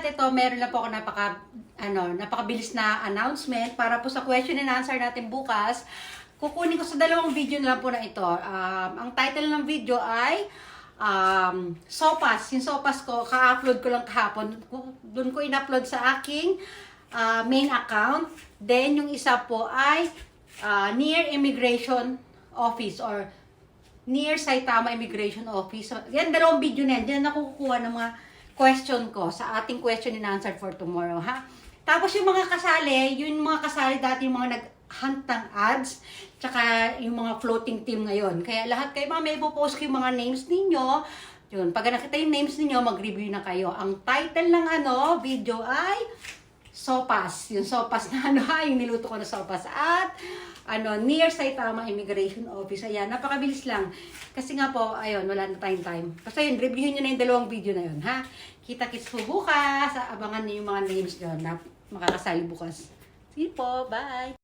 ito, meron na po ako napakabilis na announcement para po sa question and answer natin bukas. Kukunin ko sa dalawang video na lang po na ito. Ang title ng video ay Sopas. Yung Sopas ko, ka-upload ko lang kahapon. Doon ko in-upload sa aking main account. Then, yung isa po ay near Immigration Office or near Saitama Immigration Office. So, yan, dalawang video na yan. Diyan ako kukuha ng mga question ko sa ating question and answer for tomorrow, ha? Tapos yung mga kasali dati, yung mga nag-hunt ng ads, tsaka yung mga floating team ngayon. Kaya lahat kayo, mga may ipopost ko yung mga names ninyo. Yun, pag nakita yung names ninyo, mag-review na kayo. Ang title ng video ay Sopas. Yung Sopas na yung niluto ko na Sopas. At near Saitama Immigration Office. Ayan, napakabilis lang. Kasi nga po, ayun, wala na tayong time. Basta yun, reviewin nyo na yung dalawang video na yun, ha? Kita-kits po bukas. Abangan nyo yung mga names doon na makakasali bukas. See you po. Bye!